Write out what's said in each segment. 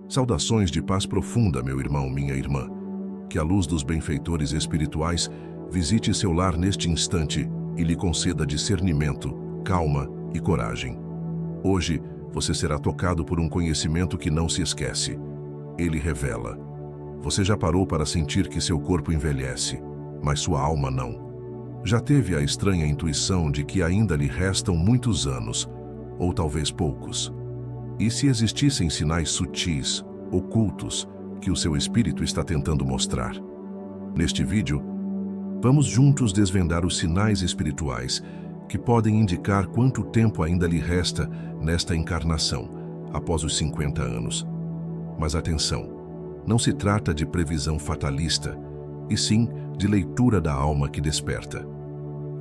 Saudações de paz profunda, meu irmão, minha irmã. Que a luz dos benfeitores espirituais visite seu lar neste instante e lhe conceda discernimento, calma e coragem. Hoje, você será tocado por um conhecimento que não se esquece. Ele revela. Você já parou para sentir que seu corpo envelhece, mas sua alma não. Já teve a estranha intuição de que ainda lhe restam muitos anos, ou talvez poucos. E se existissem sinais sutis, ocultos, que o seu espírito está tentando mostrar? Neste vídeo, vamos juntos desvendar os sinais espirituais que podem indicar quanto tempo ainda lhe resta nesta encarnação, após os 50 anos. Mas atenção, não se trata de previsão fatalista, e sim de leitura da alma que desperta.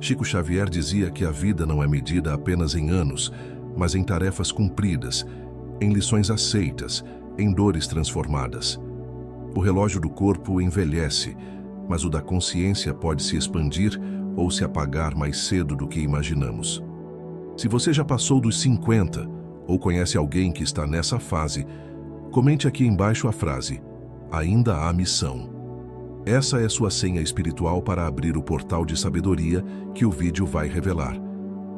Chico Xavier dizia que a vida não é medida apenas em anos, mas em tarefas cumpridas, em lições aceitas, em dores transformadas. O relógio do corpo envelhece, mas o da consciência pode se expandir ou se apagar mais cedo do que imaginamos. Se você já passou dos 50 ou conhece alguém que está nessa fase, comente aqui embaixo a frase: ainda há missão. Essa é sua senha espiritual para abrir o portal de sabedoria que o vídeo vai revelar.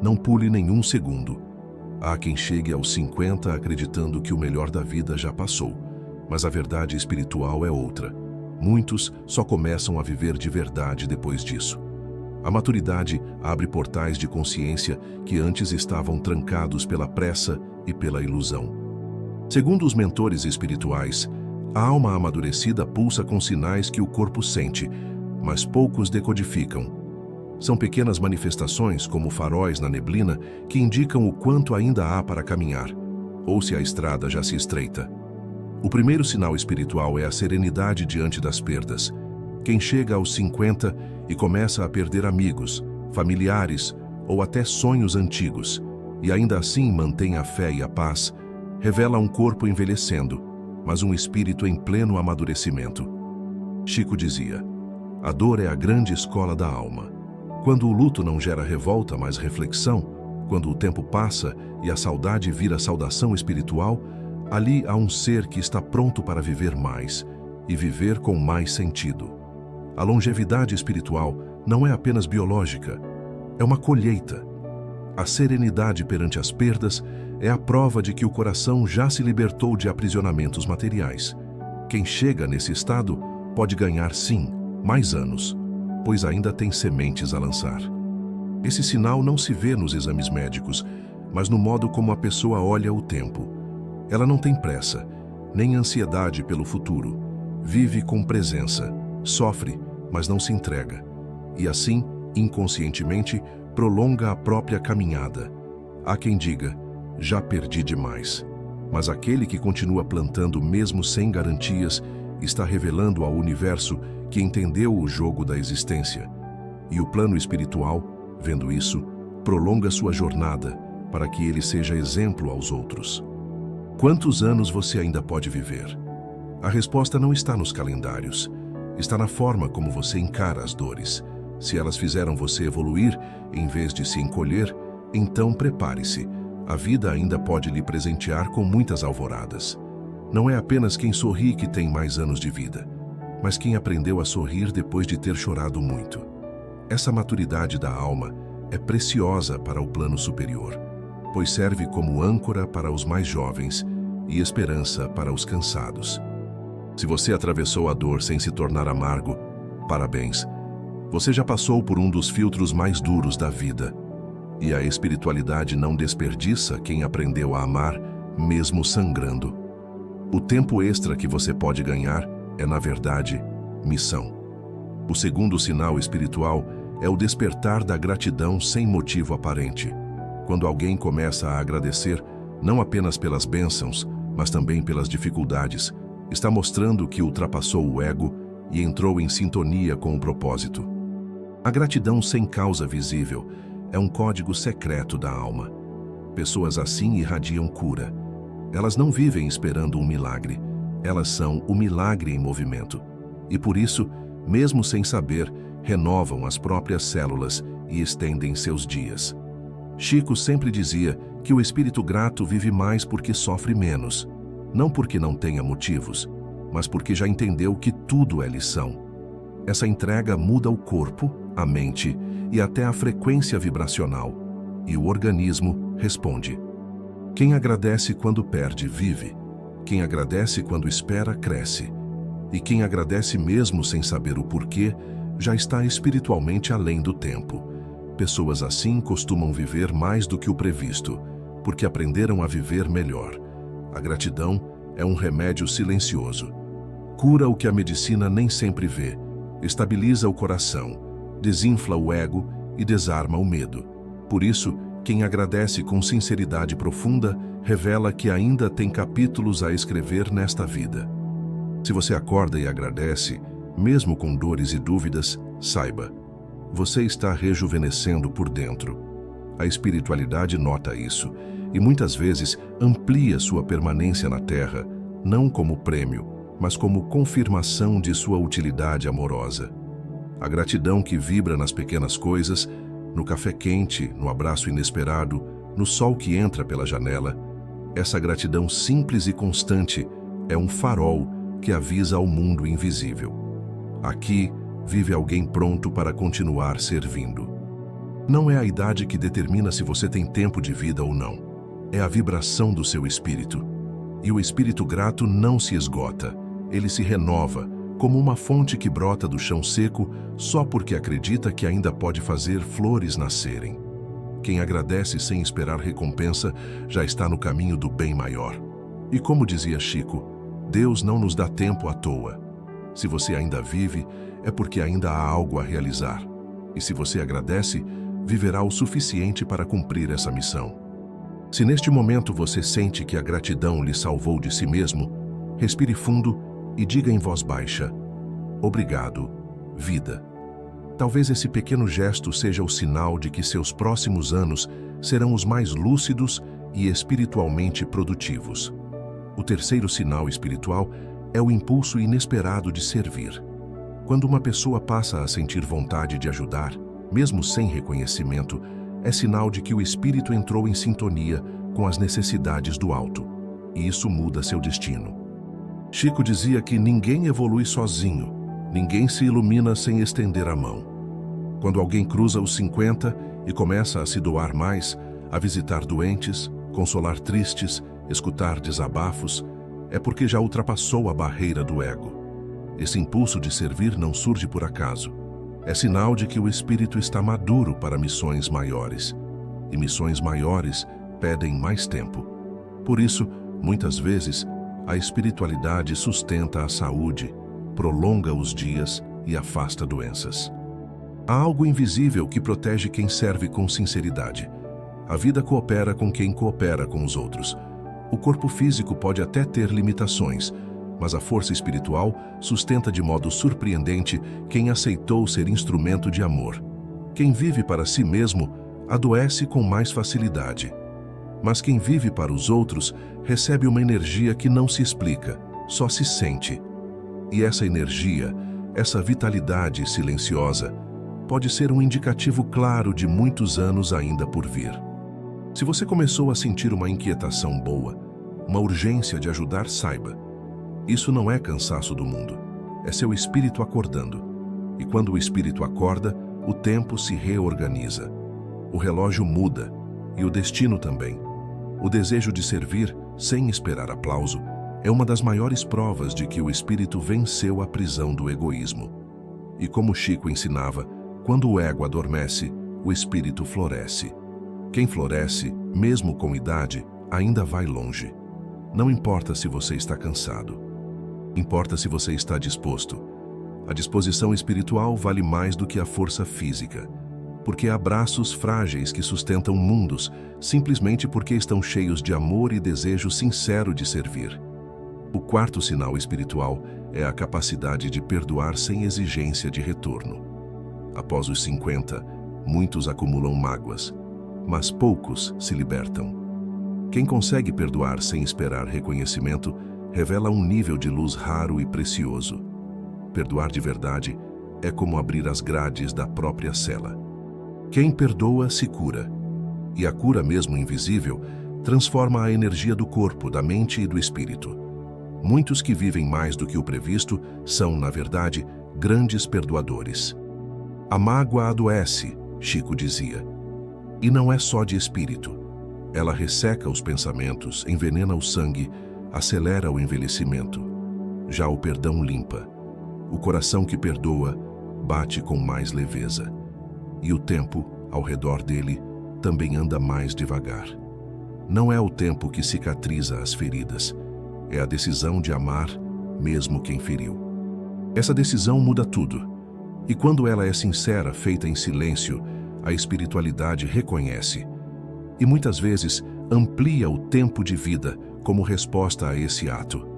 Não pule nenhum segundo. Há quem chegue aos 50 acreditando que o melhor da vida já passou, mas a verdade espiritual é outra. Muitos só começam a viver de verdade depois disso. A maturidade abre portais de consciência que antes estavam trancados pela pressa e pela ilusão. Segundo os mentores espirituais, a alma amadurecida pulsa com sinais que o corpo sente, mas poucos decodificam. São pequenas manifestações, como faróis na neblina, que indicam o quanto ainda há para caminhar, ou se a estrada já se estreita. O primeiro sinal espiritual é a serenidade diante das perdas. Quem chega aos 50 e começa a perder amigos, familiares ou até sonhos antigos, e ainda assim mantém a fé e a paz, revela um corpo envelhecendo, mas um espírito em pleno amadurecimento. Chico dizia: a dor é a grande escola da alma. Quando o luto não gera revolta, mas reflexão, quando o tempo passa e a saudade vira saudação espiritual, ali há um ser que está pronto para viver mais, e viver com mais sentido. A longevidade espiritual não é apenas biológica, é uma colheita. A serenidade perante as perdas é a prova de que o coração já se libertou de aprisionamentos materiais. Quem chega nesse estado pode ganhar, sim, mais anos, pois ainda tem sementes a lançar. Esse sinal não se vê nos exames médicos, mas no modo como a pessoa olha o tempo. Ela não tem pressa, nem ansiedade pelo futuro. Vive com presença, sofre, mas não se entrega. E assim, inconscientemente, prolonga a própria caminhada. Há quem diga: já perdi demais. Mas aquele que continua plantando mesmo sem garantias está revelando ao universo que entendeu o jogo da existência. E o plano espiritual, vendo isso, prolonga sua jornada para que ele seja exemplo aos outros. Quantos anos você ainda pode viver? A resposta não está nos calendários. Está na forma como você encara as dores. Se elas fizeram você evoluir, em vez de se encolher, então prepare-se. A vida ainda pode lhe presentear com muitas alvoradas. Não é apenas quem sorri que tem mais anos de vida, mas quem aprendeu a sorrir depois de ter chorado muito. Essa maturidade da alma é preciosa para o plano superior, pois serve como âncora para os mais jovens e esperança para os cansados. Se você atravessou a dor sem se tornar amargo, parabéns. Você já passou por um dos filtros mais duros da vida. E a espiritualidade não desperdiça quem aprendeu a amar, mesmo sangrando. O tempo extra que você pode ganhar é, na verdade, missão. O segundo sinal espiritual é o despertar da gratidão sem motivo aparente. Quando alguém começa a agradecer, não apenas pelas bênçãos, mas também pelas dificuldades, está mostrando que ultrapassou o ego e entrou em sintonia com o propósito. A gratidão sem causa visível é um código secreto da alma. Pessoas assim irradiam cura. Elas não vivem esperando um milagre. Elas são o milagre em movimento. E por isso, mesmo sem saber, renovam as próprias células e estendem seus dias. Chico sempre dizia que o espírito grato vive mais porque sofre menos. não porque não tenha motivos, mas porque já entendeu que tudo é lição. Essa entrega muda o corpo, a mente e até a frequência vibracional, e o organismo responde. Quem agradece quando perde, vive. Quem agradece quando espera, cresce. E quem agradece mesmo sem saber o porquê, já está espiritualmente além do tempo. Pessoas assim costumam viver mais do que o previsto, porque aprenderam a viver melhor. A gratidão é um remédio silencioso. Cura o que a medicina nem sempre vê, estabiliza o coração, desinfla o ego e desarma o medo. Por isso, quem agradece com sinceridade profunda revela que ainda tem capítulos a escrever nesta vida. Se você acorda e agradece, mesmo com dores e dúvidas, saiba, você está rejuvenescendo por dentro. A espiritualidade nota isso e muitas vezes amplia sua permanência na Terra, não como prêmio, mas como confirmação de sua utilidade amorosa. A gratidão que vibra nas pequenas coisas, no café quente, no abraço inesperado, no sol que entra pela janela, essa gratidão simples e constante é um farol que avisa ao mundo invisível. Aqui vive alguém pronto para continuar servindo. Não é a idade que determina se você tem tempo de vida ou não. É a vibração do seu espírito. E o espírito grato não se esgota. Ele se renova, como uma fonte que brota do chão seco só porque acredita que ainda pode fazer flores nascerem. Quem agradece sem esperar recompensa já está no caminho do bem maior. E como dizia Chico, Deus não nos dá tempo à toa. Se você ainda vive, é porque ainda há algo a realizar. E se você agradece, viverá o suficiente para cumprir essa missão. Se neste momento você sente que a gratidão lhe salvou de si mesmo, respire fundo e diga em voz baixa: obrigado, vida. Talvez esse pequeno gesto seja o sinal de que seus próximos anos serão os mais lúcidos e espiritualmente produtivos. O terceiro sinal espiritual é o impulso inesperado de servir. Quando uma pessoa passa a sentir vontade de ajudar, mesmo sem reconhecimento, é sinal de que o espírito entrou em sintonia com as necessidades do alto, e isso muda seu destino. Chico dizia que ninguém evolui sozinho, ninguém se ilumina sem estender a mão. Quando alguém cruza os 50 e começa a se doar mais, a visitar doentes, consolar tristes, escutar desabafos, é porque já ultrapassou a barreira do ego. Esse impulso de servir não surge por acaso. É sinal de que o espírito está maduro para missões maiores. E missões maiores pedem mais tempo. Por isso, muitas vezes, a espiritualidade sustenta a saúde, prolonga os dias e afasta doenças. Há algo invisível que protege quem serve com sinceridade. A vida coopera com quem coopera com os outros. O corpo físico pode até ter limitações, mas a força espiritual sustenta de modo surpreendente quem aceitou ser instrumento de amor. Quem vive para si mesmo adoece com mais facilidade. Mas quem vive para os outros recebe uma energia que não se explica, só se sente. E essa energia, essa vitalidade silenciosa, pode ser um indicativo claro de muitos anos ainda por vir. Se você começou a sentir uma inquietação boa, uma urgência de ajudar, saiba. Isso não é cansaço do mundo, é seu espírito acordando. E quando o espírito acorda, o tempo se reorganiza. O relógio muda, e o destino também. O desejo de servir, sem esperar aplauso, é uma das maiores provas de que o espírito venceu a prisão do egoísmo. E como Chico ensinava, quando o ego adormece, o espírito floresce. Quem floresce, mesmo com idade, ainda vai longe. Não importa se você está cansado. Importa se você está disposto. A disposição espiritual vale mais do que a força física. Porque há braços frágeis que sustentam mundos, simplesmente porque estão cheios de amor e desejo sincero de servir. O quarto sinal espiritual é a capacidade de perdoar sem exigência de retorno. Após os 50, muitos acumulam mágoas, mas poucos se libertam. Quem consegue perdoar sem esperar reconhecimento revela um nível de luz raro e precioso. Perdoar de verdade é como abrir as grades da própria cela. Quem perdoa se cura. E a cura, mesmo invisível, transforma a energia do corpo, da mente e do espírito. Muitos que vivem mais do que o previsto são, na verdade, grandes perdoadores. A mágoa adoece, Chico dizia. E não é só de espírito. Ela resseca os pensamentos, envenena o sangue, acelera o envelhecimento. Já o perdão limpa. O coração que perdoa bate com mais leveza. E o tempo, ao redor dele, também anda mais devagar. Não é o tempo que cicatriza as feridas. É a decisão de amar, mesmo quem feriu. Essa decisão muda tudo. E quando ela é sincera, feita em silêncio, a espiritualidade reconhece. E muitas vezes amplia o tempo de vida como resposta a esse ato.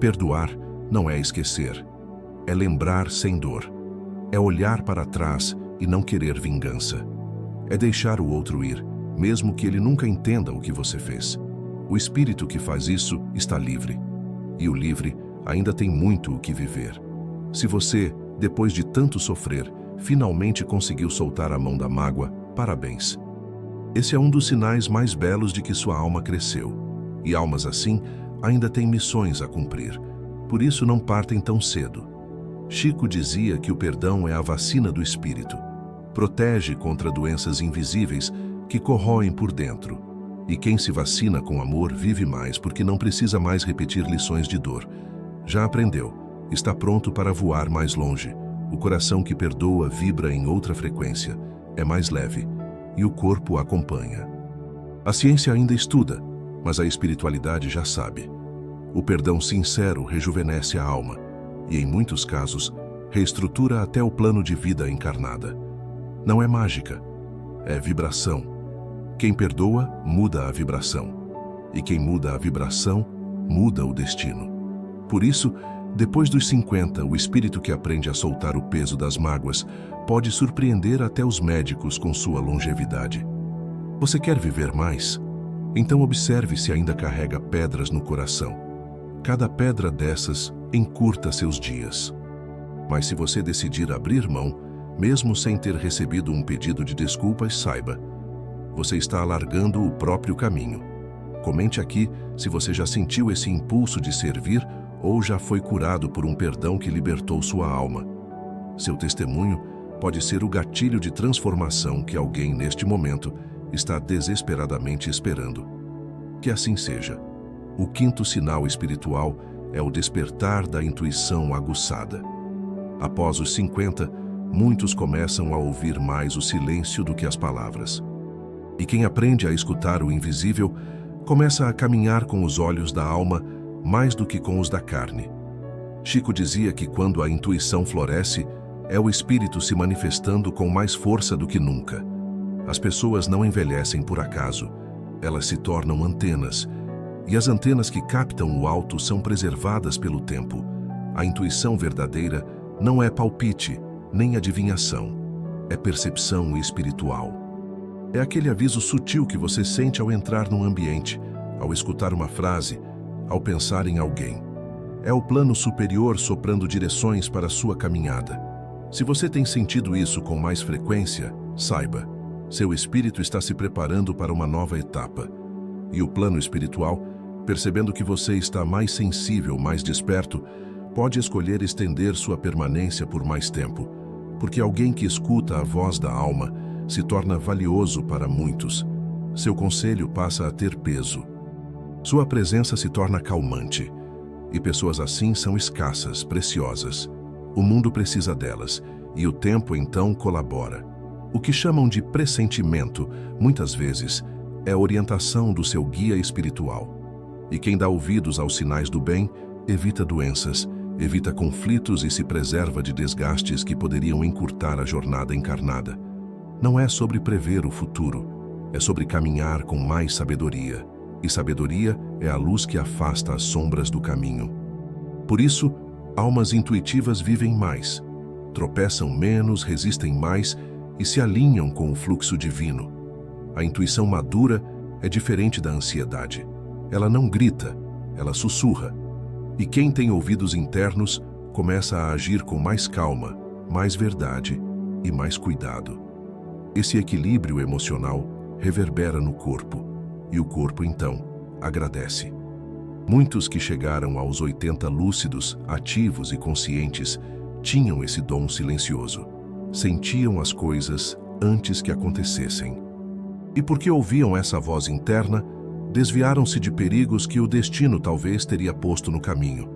Perdoar não é esquecer. É lembrar sem dor. É olhar para trás e não querer vingança. É deixar o outro ir, mesmo que ele nunca entenda o que você fez. O espírito que faz isso está livre. E o livre ainda tem muito o que viver. Se você, depois de tanto sofrer, finalmente conseguiu soltar a mão da mágoa, parabéns. Esse é um dos sinais mais belos de que sua alma cresceu. E almas assim ainda têm missões a cumprir. Por isso não partem tão cedo. Chico dizia que o perdão é a vacina do espírito. Protege contra doenças invisíveis que corroem por dentro. E quem se vacina com amor vive mais porque não precisa mais repetir lições de dor. Já aprendeu, está pronto para voar mais longe. O coração que perdoa vibra em outra frequência, é mais leve, e o corpo acompanha. A ciência ainda estuda, mas a espiritualidade já sabe. O perdão sincero rejuvenesce a alma e, em muitos casos, reestrutura até o plano de vida encarnada. Não é mágica, é vibração. Quem perdoa, muda a vibração. E quem muda a vibração, muda o destino. Por isso, depois dos 50, o espírito que aprende a soltar o peso das mágoas pode surpreender até os médicos com sua longevidade. Você quer viver mais? Então observe se ainda carrega pedras no coração. Cada pedra dessas encurta seus dias. Mas se você decidir abrir mão, mesmo sem ter recebido um pedido de desculpas, saiba, você está alargando o próprio caminho. Comente aqui se você já sentiu esse impulso de servir ou já foi curado por um perdão que libertou sua alma. Seu testemunho pode ser o gatilho de transformação que alguém neste momento está desesperadamente esperando. Que assim seja. O quinto sinal espiritual é o despertar da intuição aguçada. Após os 50, muitos começam a ouvir mais o silêncio do que as palavras. E quem aprende a escutar o invisível começa a caminhar com os olhos da alma mais do que com os da carne. Chico dizia que quando a intuição floresce, é o espírito se manifestando com mais força do que nunca. As pessoas não envelhecem por acaso, elas se tornam antenas, e as antenas que captam o alto são preservadas pelo tempo. A intuição verdadeira não é palpite, nem adivinhação, é percepção espiritual. É aquele aviso sutil que você sente ao entrar num ambiente, ao escutar uma frase, ao pensar em alguém. É o plano superior soprando direções para a sua caminhada. Se você tem sentido isso com mais frequência, saiba, seu espírito está se preparando para uma nova etapa. E o plano espiritual, percebendo que você está mais sensível, mais desperto, pode escolher estender sua permanência por mais tempo, porque alguém que escuta a voz da alma se torna valioso para muitos. Seu conselho passa a ter peso. Sua presença se torna calmante. E pessoas assim são escassas, preciosas. O mundo precisa delas, e o tempo então colabora. O que chamam de pressentimento, muitas vezes, é a orientação do seu guia espiritual. E quem dá ouvidos aos sinais do bem, evita doenças, evita conflitos e se preserva de desgastes que poderiam encurtar a jornada encarnada. Não é sobre prever o futuro, é sobre caminhar com mais sabedoria. E sabedoria é a luz que afasta as sombras do caminho. Por isso, almas intuitivas vivem mais, tropeçam menos, resistem mais e se alinham com o fluxo divino. A intuição madura é diferente da ansiedade. Ela não grita, ela sussurra. E quem tem ouvidos internos começa a agir com mais calma, mais verdade e mais cuidado. Esse equilíbrio emocional reverbera no corpo, e o corpo, então, agradece. Muitos que chegaram aos 80 lúcidos, ativos e conscientes tinham esse dom silencioso. Sentiam as coisas antes que acontecessem. E porque ouviam essa voz interna, desviaram-se de perigos que o destino talvez teria posto no caminho.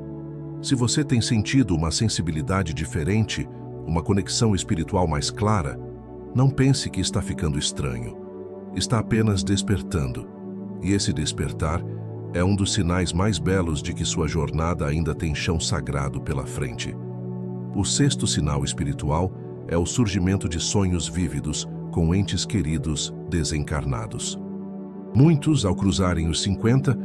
Se você tem sentido uma sensibilidade diferente, uma conexão espiritual mais clara, não pense que está ficando estranho. Está apenas despertando. E esse despertar é um dos sinais mais belos de que sua jornada ainda tem chão sagrado pela frente. O sexto sinal espiritual é o surgimento de sonhos vívidos com entes queridos desencarnados. Muitos, ao cruzarem os 50,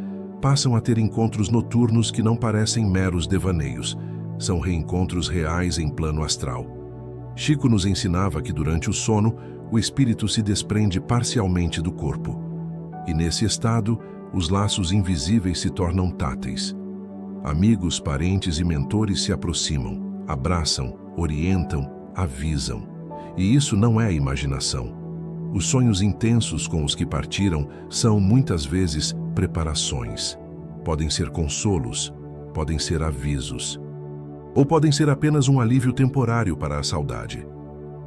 passam a ter encontros noturnos que não parecem meros devaneios. São reencontros reais em plano astral. Chico nos ensinava que durante o sono, o espírito se desprende parcialmente do corpo. E nesse estado, os laços invisíveis se tornam táteis. Amigos, parentes e mentores se aproximam, abraçam, orientam, avisam. E isso não é imaginação. Os sonhos intensos com os que partiram são, muitas vezes, preparações. Podem ser consolos, podem ser avisos. Ou podem ser apenas um alívio temporário para a saudade.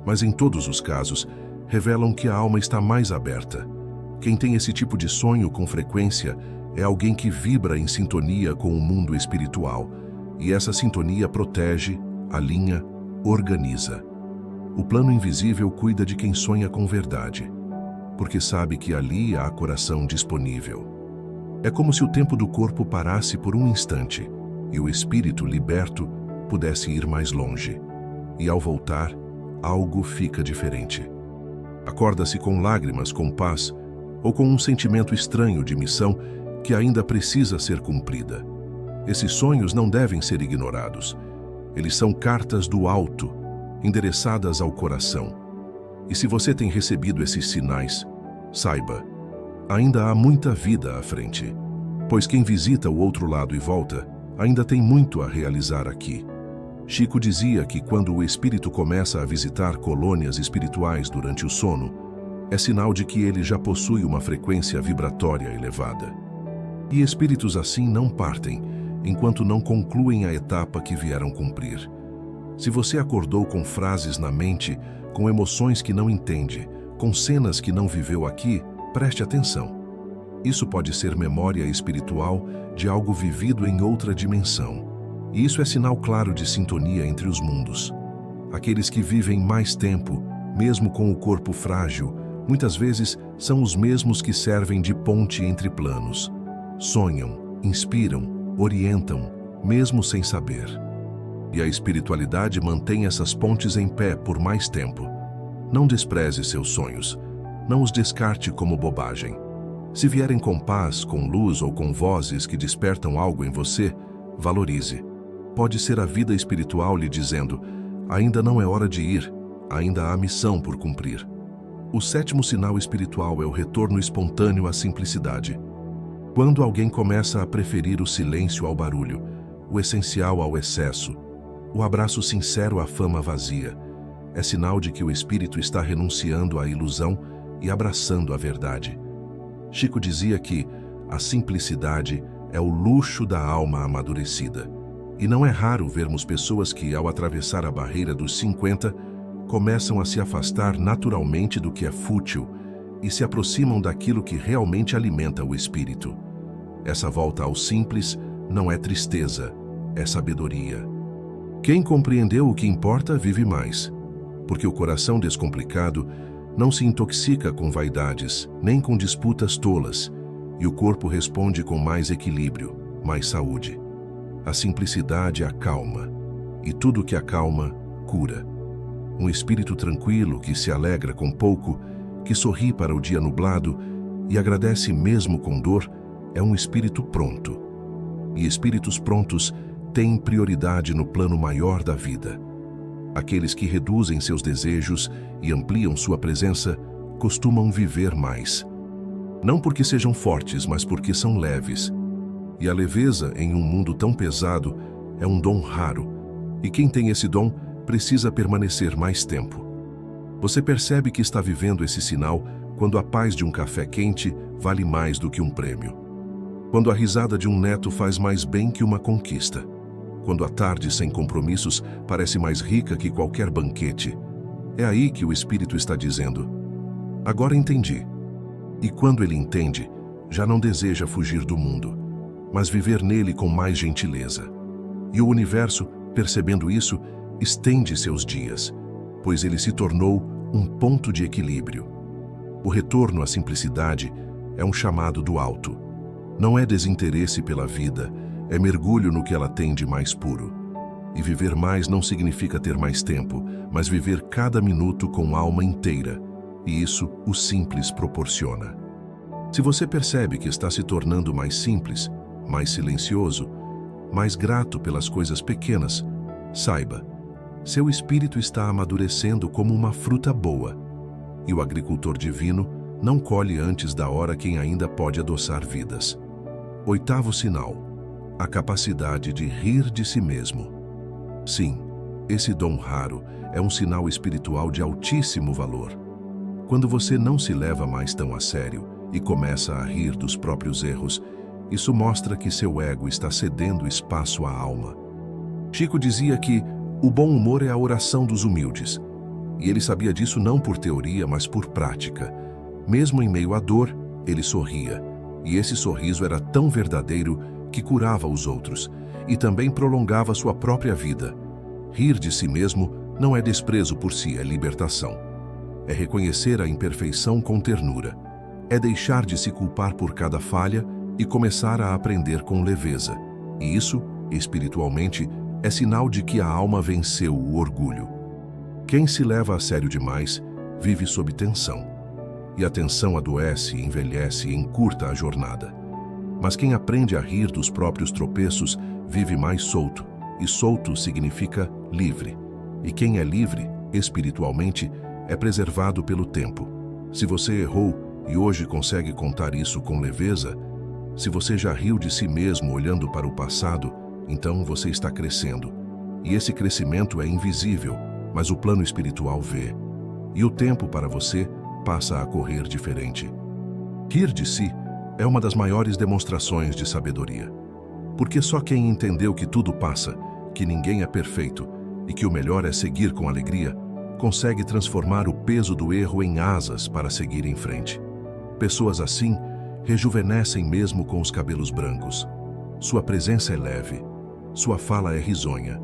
Mas em todos os casos, revelam que a alma está mais aberta. Quem tem esse tipo de sonho com frequência é alguém que vibra em sintonia com o mundo espiritual, e essa sintonia protege, alinha, organiza. O plano invisível cuida de quem sonha com verdade, porque sabe que ali há coração disponível. É como se o tempo do corpo parasse por um instante e o espírito liberto pudesse ir mais longe. E ao voltar, algo fica diferente. Acorda-se com lágrimas, com paz, ou com um sentimento estranho de missão que ainda precisa ser cumprida. Esses sonhos não devem ser ignorados. Eles são cartas do alto, endereçadas ao coração. E se você tem recebido esses sinais, saiba, ainda há muita vida à frente, pois quem visita o outro lado e volta, ainda tem muito a realizar aqui. Chico dizia que quando o espírito começa a visitar colônias espirituais durante o sono, é sinal de que ele já possui uma frequência vibratória elevada. E espíritos assim não partem, enquanto não concluem a etapa que vieram cumprir. Se você acordou com frases na mente, com emoções que não entende, com cenas que não viveu aqui, preste atenção. Isso pode ser memória espiritual de algo vivido em outra dimensão. E isso é sinal claro de sintonia entre os mundos. Aqueles que vivem mais tempo, mesmo com o corpo frágil, muitas vezes são os mesmos que servem de ponte entre planos. Sonham, inspiram, orientam, mesmo sem saber. E a espiritualidade mantém essas pontes em pé por mais tempo. Não despreze seus sonhos. Não os descarte como bobagem. Se vierem com paz, com luz ou com vozes que despertam algo em você, valorize. Pode ser a vida espiritual lhe dizendo: ainda não é hora de ir, ainda há missão por cumprir. O sétimo sinal espiritual é o retorno espontâneo à simplicidade. Quando alguém começa a preferir o silêncio ao barulho, o essencial ao excesso, o abraço sincero à fama vazia, é sinal de que o espírito está renunciando à ilusão e abraçando a verdade. Chico dizia que a simplicidade é o luxo da alma amadurecida. E não é raro vermos pessoas que, ao atravessar a barreira dos 50, começam a se afastar naturalmente do que é fútil e se aproximam daquilo que realmente alimenta o espírito. Essa volta ao simples não é tristeza, é sabedoria. Quem compreendeu o que importa vive mais, porque o coração descomplicado não se intoxica com vaidades, nem com disputas tolas, e o corpo responde com mais equilíbrio, mais saúde. A simplicidade acalma, e tudo que acalma, cura. Um espírito tranquilo que se alegra com pouco, que sorri para o dia nublado e agradece mesmo com dor, é um espírito pronto. E espíritos prontos têm prioridade no plano maior da vida. Aqueles que reduzem seus desejos e ampliam sua presença costumam viver mais. Não porque sejam fortes, mas porque são leves. E a leveza em um mundo tão pesado é um dom raro. E quem tem esse dom precisa permanecer mais tempo. Você percebe que está vivendo esse sinal quando a paz de um café quente vale mais do que um prêmio. Quando a risada de um neto faz mais bem que uma conquista. Quando a tarde sem compromissos parece mais rica que qualquer banquete. É aí que o Espírito está dizendo: agora entendi. E quando ele entende, já não deseja fugir do mundo, mas viver nele com mais gentileza. E o universo, percebendo isso, estende seus dias, pois ele se tornou um ponto de equilíbrio. O retorno à simplicidade é um chamado do alto. Não é desinteresse pela vida, é mergulho no que ela tem de mais puro. E viver mais não significa ter mais tempo, mas viver cada minuto com alma inteira. E isso o simples proporciona. Se você percebe que está se tornando mais simples, mais silencioso, mais grato pelas coisas pequenas, saiba, seu espírito está amadurecendo como uma fruta boa. E o agricultor divino não colhe antes da hora quem ainda pode adoçar vidas. 8º sinal: a capacidade de rir de si mesmo. Sim, esse dom raro é um sinal espiritual de altíssimo valor. Quando você não se leva mais tão a sério e começa a rir dos próprios erros, isso mostra que seu ego está cedendo espaço à alma. Chico dizia que o bom humor é a oração dos humildes. E ele sabia disso não por teoria, mas por prática. Mesmo em meio à dor, ele sorria. E esse sorriso era tão verdadeiro que curava os outros e também prolongava sua própria vida. Rir de si mesmo não é desprezo por si, é libertação. É reconhecer a imperfeição com ternura. É deixar de se culpar por cada falha e começar a aprender com leveza. E isso, espiritualmente, é sinal de que a alma venceu o orgulho. Quem se leva a sério demais vive sob tensão. E a tensão adoece, envelhece e encurta a jornada. Mas quem aprende a rir dos próprios tropeços vive mais solto. E solto significa livre. E quem é livre, espiritualmente, é preservado pelo tempo. Se você errou e hoje consegue contar isso com leveza, se você já riu de si mesmo olhando para o passado, então você está crescendo. E esse crescimento é invisível, mas o plano espiritual vê. E o tempo para você passa a correr diferente. Rir de si é uma das maiores demonstrações de sabedoria. Porque só quem entendeu que tudo passa, que ninguém é perfeito e que o melhor é seguir com alegria, consegue transformar o peso do erro em asas para seguir em frente. Pessoas assim rejuvenescem mesmo com os cabelos brancos. Sua presença é leve, sua fala é risonha,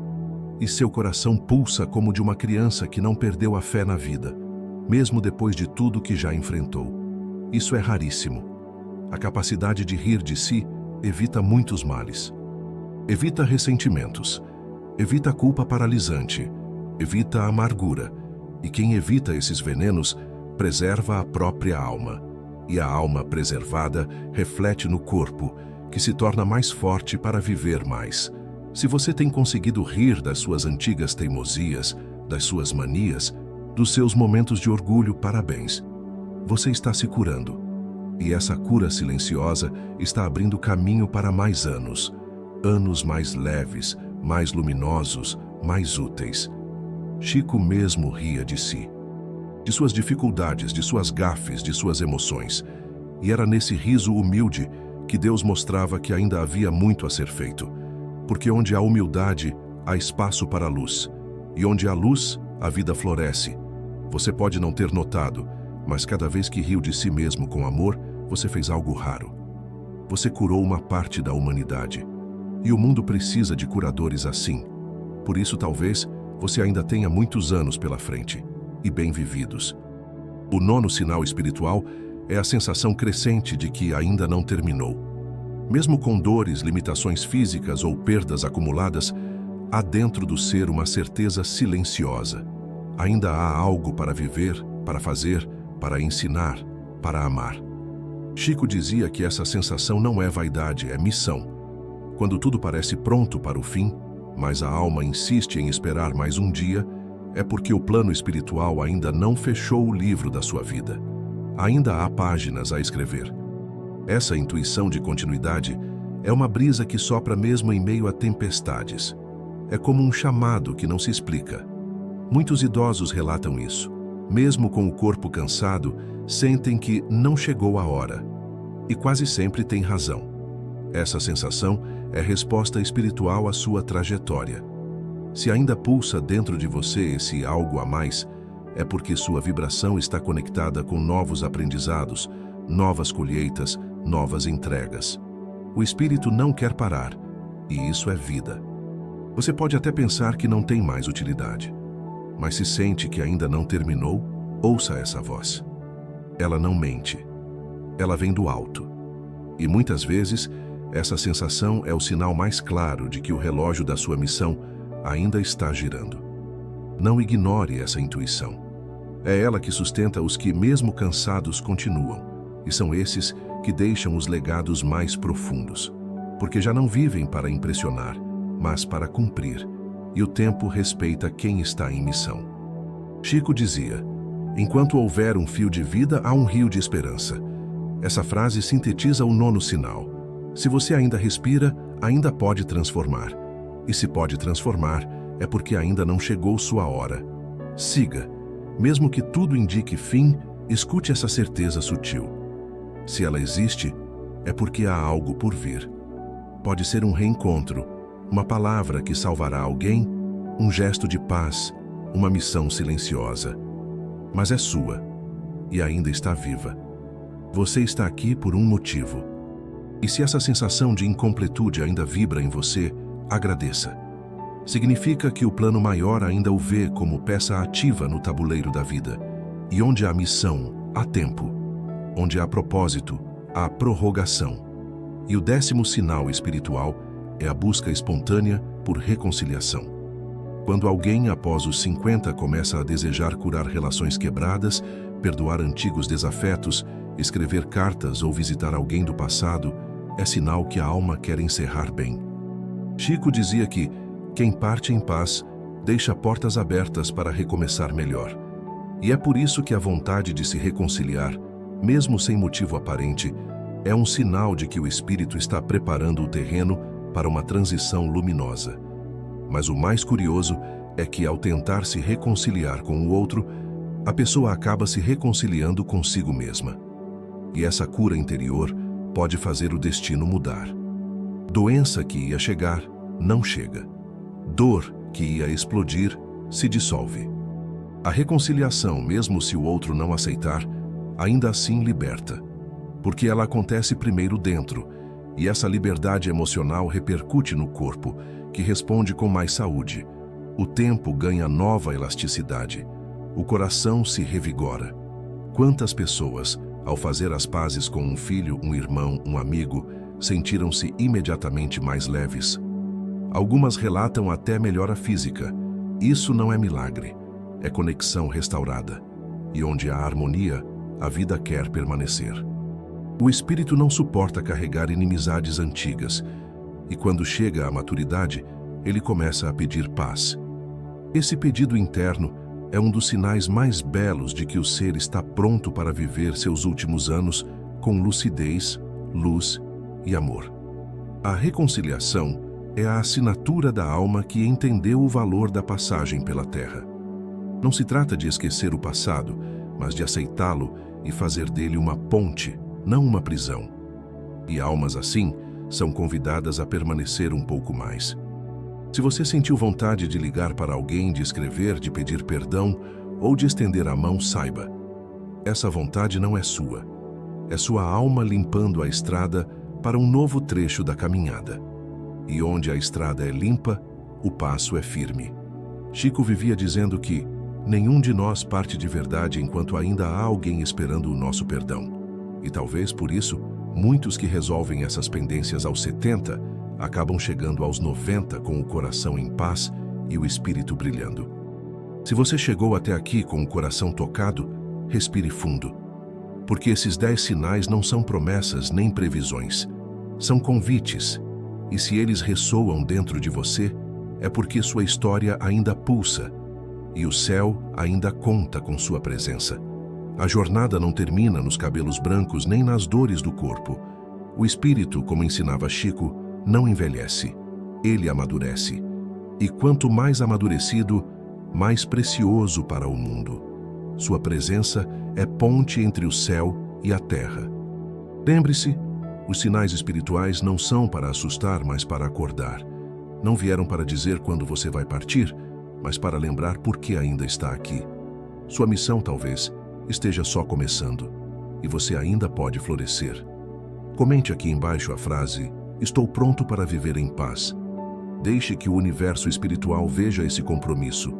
e seu coração pulsa como de uma criança que não perdeu a fé na vida, mesmo depois de tudo que já enfrentou. Isso é raríssimo. A capacidade de rir de si evita muitos males. Evita ressentimentos, evita a culpa paralisante, evita a amargura, e quem evita esses venenos preserva a própria alma. E a alma preservada reflete no corpo, que se torna mais forte para viver mais. Se você tem conseguido rir das suas antigas teimosias, das suas manias, dos seus momentos de orgulho, parabéns. Você está se curando. E essa cura silenciosa está abrindo caminho para mais anos. Anos mais leves, mais luminosos, mais úteis. Chico mesmo ria de si. De suas dificuldades, de suas gafes, de suas emoções. E era nesse riso humilde que Deus mostrava que ainda havia muito a ser feito. Porque onde há humildade, há espaço para a luz. E onde há luz, a vida floresce. Você pode não ter notado, mas cada vez que riu de si mesmo com amor, você fez algo raro. Você curou uma parte da humanidade. E o mundo precisa de curadores assim. Por isso, talvez, você ainda tenha muitos anos pela frente. E bem vividos. O 9º sinal espiritual é a sensação crescente de que ainda não terminou. Mesmo com dores, limitações físicas ou perdas acumuladas, há dentro do ser uma certeza silenciosa. Ainda há algo para viver, para fazer, para ensinar, para amar. Chico dizia que essa sensação não é vaidade, é missão. Quando tudo parece pronto para o fim, mas a alma insiste em esperar mais um dia, é porque o plano espiritual ainda não fechou o livro da sua vida. Ainda há páginas a escrever. Essa intuição de continuidade é uma brisa que sopra mesmo em meio a tempestades. É como um chamado que não se explica. Muitos idosos relatam isso. Mesmo com o corpo cansado, sentem que não chegou a hora. E quase sempre têm razão. Essa sensação é resposta espiritual à sua trajetória. Se ainda pulsa dentro de você esse algo a mais, é porque sua vibração está conectada com novos aprendizados, novas colheitas, novas entregas. O espírito não quer parar, e isso é vida. Você pode até pensar que não tem mais utilidade, mas se sente que ainda não terminou, ouça essa voz. Ela não mente. Ela vem do alto. E muitas vezes, essa sensação é o sinal mais claro de que o relógio da sua missão ainda está girando. Não ignore essa intuição. É ela que sustenta os que, mesmo cansados, continuam. E são esses que deixam os legados mais profundos. Porque já não vivem para impressionar, mas para cumprir. E o tempo respeita quem está em missão. Chico dizia: enquanto houver um fio de vida, há um rio de esperança. Essa frase sintetiza o 9º sinal. Se você ainda respira, ainda pode transformar. E se pode transformar, é porque ainda não chegou sua hora. Siga. Mesmo que tudo indique fim, escute essa certeza sutil. Se ela existe, é porque há algo por vir. Pode ser um reencontro, uma palavra que salvará alguém, um gesto de paz, uma missão silenciosa. Mas é sua, e ainda está viva. Você está aqui por um motivo. E se essa sensação de incompletude ainda vibra em você, agradeça. Significa que o plano maior ainda o vê como peça ativa no tabuleiro da vida. E onde há missão, há tempo. Onde há propósito, há prorrogação. E o 10º sinal espiritual é a busca espontânea por reconciliação. Quando alguém, após os 50, começa a desejar curar relações quebradas, perdoar antigos desafetos, escrever cartas ou visitar alguém do passado, é sinal que a alma quer encerrar bem. Chico dizia que quem parte em paz deixa portas abertas para recomeçar melhor. E é por isso que a vontade de se reconciliar, mesmo sem motivo aparente, é um sinal de que o espírito está preparando o terreno para uma transição luminosa. Mas o mais curioso é que, ao tentar se reconciliar com o outro, a pessoa acaba se reconciliando consigo mesma. E essa cura interior pode fazer o destino mudar. Doença que ia chegar, não chega. Dor que ia explodir, se dissolve. A reconciliação, mesmo se o outro não aceitar, ainda assim liberta. Porque ela acontece primeiro dentro, e essa liberdade emocional repercute no corpo, que responde com mais saúde. O tempo ganha nova elasticidade. O coração se revigora. Quantas pessoas, ao fazer as pazes com um filho, um irmão, um amigo, sentiram-se imediatamente mais leves? Algumas relatam até melhora física. Isso não é milagre, é conexão restaurada. E onde há harmonia, a vida quer permanecer. O espírito não suporta carregar inimizades antigas, e quando chega à maturidade, ele começa a pedir paz. Esse pedido interno é um dos sinais mais belos de que o ser está pronto para viver seus últimos anos com lucidez, luz e amor. A reconciliação é a assinatura da alma que entendeu o valor da passagem pela terra. Não se trata de esquecer o passado, mas de aceitá-lo e fazer dele uma ponte, não uma prisão. E almas assim são convidadas a permanecer um pouco mais. Se você sentiu vontade de ligar para alguém, de escrever, de pedir perdão ou de estender a mão, saiba. Essa vontade não é sua. É sua alma limpando a estrada para um novo trecho da caminhada. E onde a estrada é limpa, o passo é firme. Chico vivia dizendo que nenhum de nós parte de verdade enquanto ainda há alguém esperando o nosso perdão. E talvez por isso, muitos que resolvem essas pendências aos 70 acabam chegando aos 90 com o coração em paz e o espírito brilhando. Se você chegou até aqui com o coração tocado, respire fundo. Porque esses 10 sinais não são promessas nem previsões, são convites. E se eles ressoam dentro de você, é porque sua história ainda pulsa e o céu ainda conta com sua presença. A jornada não termina nos cabelos brancos nem nas dores do corpo. O espírito, como ensinava Chico, não envelhece, ele amadurece. E quanto mais amadurecido, mais precioso para o mundo. Sua presença é ponte entre o céu e a terra. Lembre-se, os sinais espirituais não são para assustar, mas para acordar. Não vieram para dizer quando você vai partir, mas para lembrar por que ainda está aqui. Sua missão, talvez, esteja só começando, e você ainda pode florescer. Comente aqui embaixo a frase: "Estou pronto para viver em paz". Deixe que o universo espiritual veja esse compromisso.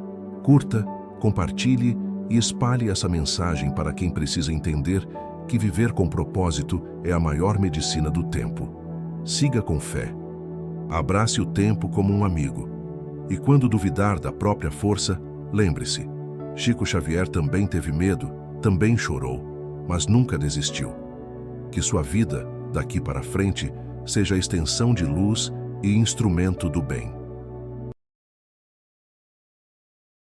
Curta, compartilhe e espalhe essa mensagem para quem precisa entender que viver com propósito é a maior medicina do tempo. Siga com fé. Abrace o tempo como um amigo. E quando duvidar da própria força, lembre-se, Chico Xavier também teve medo, também chorou, mas nunca desistiu. Que sua vida, daqui para frente, seja extensão de luz e instrumento do bem.